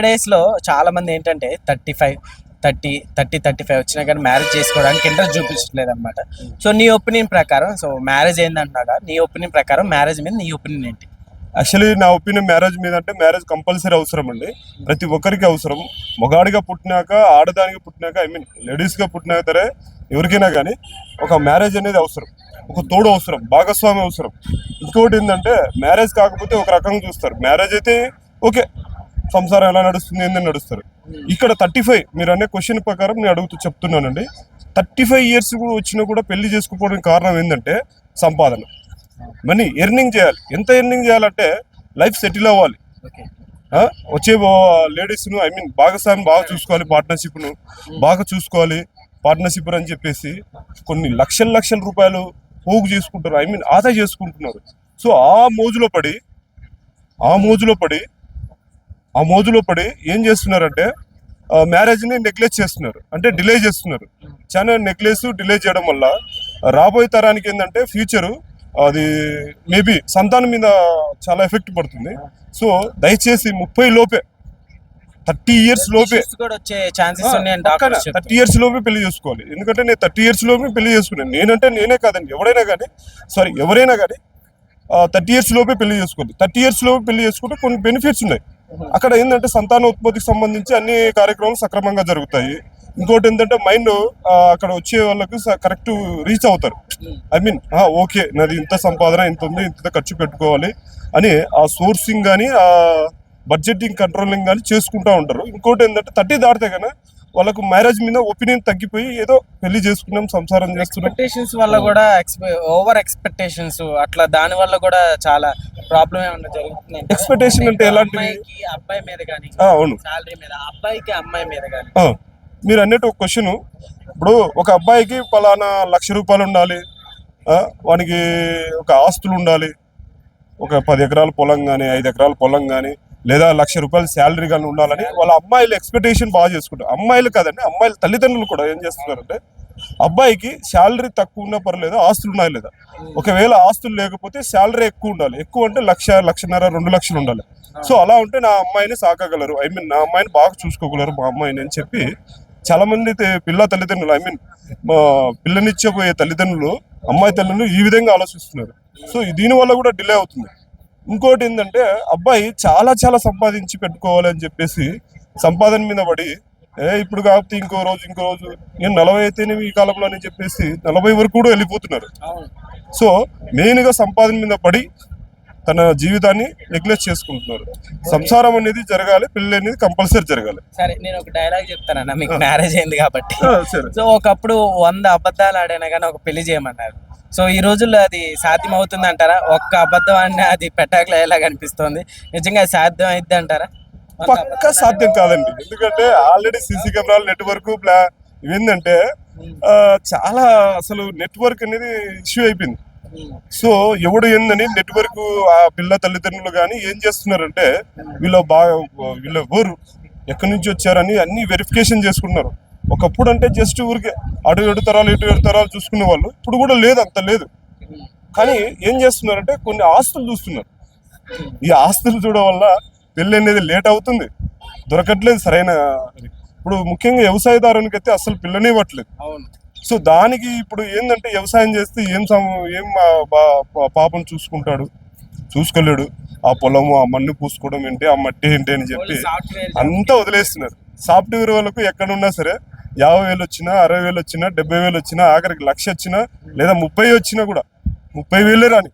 డేస్లో చాలా మంది ఏంటంటే 35, 35 వచ్చినా కానీ మ్యారేజ్ చేసుకోవడానికి ఇంట్రెస్ట్ చూపించట్లేదు అనమాట. సో నీ ఒపీనియన్ ప్రకారం మ్యారేజ్ ఏందంటున్నాడా? నీ ఒపీనియన్ ప్రకారం మ్యారేజ్ మీద నీ ఒపీనియన్ ఏంటి? యాక్చువల్లీ నా ఒపీనియన్ మ్యారేజ్ మీద అంటే మ్యారేజ్ కంపల్సరీ అవసరం అండి. ప్రతి ఒక్కరికి అవసరం. మగాడిగా పుట్టినాక, ఆడదానికి పుట్టినాక, లేడీస్గా పుట్టినాక సరే ఎవరికైనా కానీ ఒక మ్యారేజ్ అనేది అవసరం. ఒక తోడు అవసరం, భాగస్వామి అవసరం. ఇంకోటి ఏంటంటే మ్యారేజ్ కాకపోతే ఒక రకంగా చూస్తారు. మ్యారేజ్ అయితే ఓకే, సంసారం ఎలా నడుస్తుంది ఏందని నడుస్తారు. ఇక్కడ 35 మీరు అనే క్వశ్చన్ ప్రకారం నేను అడుగుతూ చెప్తున్నానండి. 35 ఇయర్స్ కూడా వచ్చినా కూడా పెళ్లి చేసుకోవడానికి కారణం ఏంటంటే సంపాదన, మనీ ఎర్నింగ్ చేయాలి. ఎంత ఎర్నింగ్ చేయాలంటే లైఫ్ సెటిల్ అవ్వాలి. వచ్చే లేడీస్ను భాగస్వామి బాగా చూసుకోవాలి, పార్ట్నర్షిప్ను బాగా చూసుకోవాలి. పార్ట్నర్షిప్ అని చెప్పేసి కొన్ని లక్షల రూపాయలు పోగు చేసుకుంటారు, ఆదా చేసుకుంటున్నారు. సో ఆ మోజులో పడి ఏం చేస్తున్నారంటే మ్యారేజ్ని నెగ్లెక్ట్ చేస్తున్నారు, అంటే డిలే చేస్తున్నారు. చాలా డిలే చేయడం వల్ల రాబోయే తరానికి ఏంటంటే ఫ్యూచరు అది మేబీ సంతానం మీద చాలా ఎఫెక్ట్ పడుతుంది. సో దయచేసి 30 లోపే 30 ఇయర్స్ లోపే 30 ఇయర్స్ లోపే పెళ్లి చేసుకోవాలి. ఎందుకంటే నేను 30 ఇయర్స్ లోపే పెళ్లి చేసుకున్నాను. నేనే కాదండి, ఎవరైనా కానీ 30 ఇయర్స్ లోపే పెళ్లి చేసుకోవాలి. 30 ఇయర్స్ లోపే పెళ్లి చేసుకుంటే కొన్ని బెనిఫిట్స్ ఉన్నాయి. అక్కడ ఏంటంటే సంతాన ఉత్పత్తికి సంబంధించి అన్ని కార్యక్రమాలు సక్రమంగా జరుగుతాయి. ఇంకోటి ఏంటంటే మైండ్ అక్కడ వచ్చే వాళ్ళకి కరెక్ట్ రీచ్ అవుతారు. ఓకే నాది ఇంత సంపాదన ఇంత ఉంది, ఇంత ఖర్చు పెట్టుకోవాలి అని ఆ సోర్సింగ్ కానీ ఆ బడ్జెటింగ్ కంట్రోలింగ్ కానీ చేసుకుంటూ ఉంటారు. ఇంకోటి ఏంటంటే 30 దాటితే కానీ వాళ్ళకు మ్యారేజ్ మీద ఒపీనియన్ తగ్గిపోయి ఏదో పెళ్లి చేసుకున్నాం, సంసారం చేస్తున్నాం. ఎక్స్పెక్టేషన్స్ వల్ల కూడా ఓవర్ ఎక్స్పెక్టేషన్స్ అట్లా దాని వల్ల కూడా చాలా ప్రాబ్లం ఏమన్నా జరుగుతుంది. ఎక్స్పెక్టేషన్ అంటే ఎలాంటివి? అబ్బాయి మీద కానీ, అవును, సాలరీ మీద, అబ్బాయికి అమ్మాయి మీద కానీ. మీరు అన్నట్టు ఒక క్వశ్చన్. ఇప్పుడు ఒక అబ్బాయికి పలానా ₹1,00,000 ఉండాలి, వానికి ఒక ఆస్తులు ఉండాలి, ఒక 10 ఎకరాల పొలం కానీ 5 ఎకరాల పొలం కానీ లేదా ₹1,00,000 శాలరీ కానీ ఉండాలని వాళ్ళ అమ్మాయిలు ఎక్స్పెక్టేషన్ బాగా చేసుకుంటారు. అమ్మాయిలు కాదండి, అమ్మాయిల తల్లిదండ్రులు కూడా ఏం చేస్తున్నారంటే అబ్బాయికి శాలరీ తక్కువ ఉన్నా పర్లేదు, ఆస్తులు ఉన్నాయి లేదా. ఒకవేళ ఆస్తులు లేకపోతే శాలరీ ఎక్కువ ఉండాలి. ఎక్కువ అంటే 1,00,000, 1,50,000, 2,00,000 ఉండాలి. సో అలా ఉంటే నా అమ్మాయిని సాకగలరు, నా అమ్మాయిని బాగా చూసుకోగలరు మా అమ్మాయిని అని చెప్పి చాలా మంది తల్లిదండ్రులు పిల్లనిచ్చబోయే తల్లిదండ్రులు అమ్మాయి తల్లిదండ్రులు ఈ విధంగా ఆలోచిస్తున్నారు. సో దీనివల్ల కూడా డిలే అవుతుంది. ఇంకోటి ఏంటంటే అబ్బాయి చాలా సంపాదించి పెట్టుకోవాలి అని చెప్పేసి సంపాదన మీద పడి ఇప్పుడు కాకపోతే ఇంకో రోజు నేను 40 అయితేనే ఈ కాలంలో అని చెప్పేసి 40 వరకు కూడా వెళ్ళిపోతున్నారు. సో మెయిన్గా సంపాదన మీద పడి తన జీవితాన్ని నెగ్లెక్ట్ చేసుకుంటున్నారు. సంసారం అనేది జరగాలి, పెళ్లి అనేది కంపల్సరీ జరగాలి. సరే, నేను ఒక డైలాగ్ చెప్తానన్నా, మీకు మ్యారేజ్ అయింది కాబట్టి. సో ఒకప్పుడు 100 అబద్ధాలు ఆడైనా కానీ ఒక పెళ్లి చేయమన్నారు. సో ఈ రోజుల్లో అది సాధ్యం అవుతుంది అంటారా? ఒక్క అబద్ధం అన్నా అది పెట్టాకలా ఎలా కనిపిస్తుంది, నిజంగా అది సాధ్యం అయిద్ది అంటారా? పక్కా సాధ్యం కాదండి. ఎందుకంటే ఆల్రెడీ సీసీ కెమెరాలు, నెట్వర్క్ ఇవేంటంటే చాలా అసలు నెట్వర్క్ అనేది ఇష్యూ అయిపోయింది. సో ఎవడు ఏందని నెట్వర్క్ ఆ పిల్ల తల్లిదండ్రులు కానీ ఏం చేస్తున్నారంటే వీళ్ళు ఎవరు ఎక్కడి నుంచి వచ్చారని అన్ని వెరిఫికేషన్ చేసుకుంటున్నారు. ఒకప్పుడు అంటే జస్ట్ ఊరికే అటు 7 తరాలు ఇటు 7 తరాలు చూసుకునే వాళ్ళు, ఇప్పుడు కూడా లేదు, అంత లేదు. కానీ ఏం చేస్తున్నారంటే కొన్ని ఆస్తులు చూస్తున్నారు. ఈ ఆస్తులు చూడడం వల్ల పెళ్ళి అనేది లేట్ అవుతుంది, దొరకట్లేదు సరైన. ఇప్పుడు ముఖ్యంగా వ్యవసాయదారునికి అయితే అసలు పిల్లని ఇవ్వట్లేదు. సో దానికి ఇప్పుడు ఏంటంటే వ్యవసాయం చేస్తే ఏం పాపం చూసుకోలేడు. ఆ పొలము, ఆ మన్ను పూసుకోవడం ఏంటి, ఆ మట్టి ఏంటి అని చెప్పి అంతా వదిలేస్తున్నారు. సాఫ్ట్వేర్ వాళ్ళకు ఎక్కడున్నా సరే 50,000 వచ్చినా, 60,000 వచ్చినా, 70,000 వచ్చినా, ఆఖరికి 1,00,000 వచ్చినా లేదా 30 వచ్చినా కూడా 30,000 రాని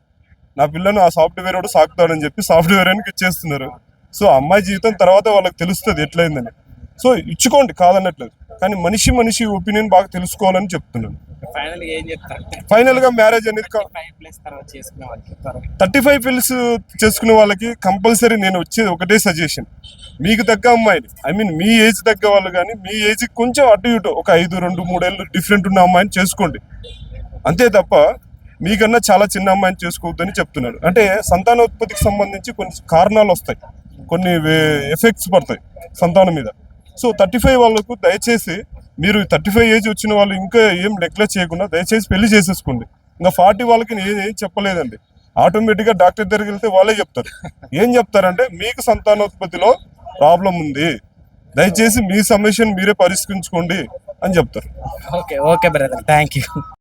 నా పిల్లను ఆ సాఫ్ట్వేర్ వాడు సాకుతాడని చెప్పి సాఫ్ట్వేర్ అని ఇచ్చేస్తున్నారు. సో అమ్మాయి జీవితం తర్వాత వాళ్ళకి తెలుస్తుంది ఎట్లయిందని. సో ఇచ్చుకోండి, కాదన్నట్లేదు, కానీ మనిషి ఒపీనియన్ బాగా తెలుసుకోవాలని చెప్తున్నాను. ఫైనల్ గా మ్యారేజ్ అనేది 35 పిల్స్ చేసుకునే వాళ్ళకి కంపల్సరీ నేను వచ్చేది ఒకటే సజెషన్. మీకు తగ్గ అమ్మాయిని మీ ఏజ్ తగ్గ వాళ్ళు కానీ మీ ఏజ్ కొంచెం అటు ఇటు ఒక 5, 2, 3 ఏళ్ళు డిఫరెంట్ ఉన్న అమ్మాయిని చేసుకోండి. అంతే తప్ప మీకన్నా చాలా చిన్న అమ్మాయిని చేసుకోవద్దని చెప్తున్నాడు. అంటే సంతానోత్పత్తికి సంబంధించి కొన్ని కారణాలు వస్తాయి, కొన్ని ఎఫెక్ట్స్ పడతాయి సంతానం మీద. సో 35 వాళ్ళకు దయచేసి మీరు 35 ఏజ్ వచ్చిన వాళ్ళు ఇంకా ఏం నెగ్లెక్ట్ చేయకుండా దయచేసి పెళ్లి చేసేసుకోండి. ఇంకా 40 వాళ్ళకి నేను ఏం చెప్పలేదండి. ఆటోమేటిక్గా డాక్టర్ దగ్గరికి వెళ్తే వాళ్ళే చెప్తారు. ఏం చెప్తారంటే మీకు సంతానోత్పత్తిలో ప్రాబ్లం ఉంది, దయచేసి మీ సమస్యను మీరే పరిష్కరించుకోండి అని చెప్తారు. Okay okay brother, thank you.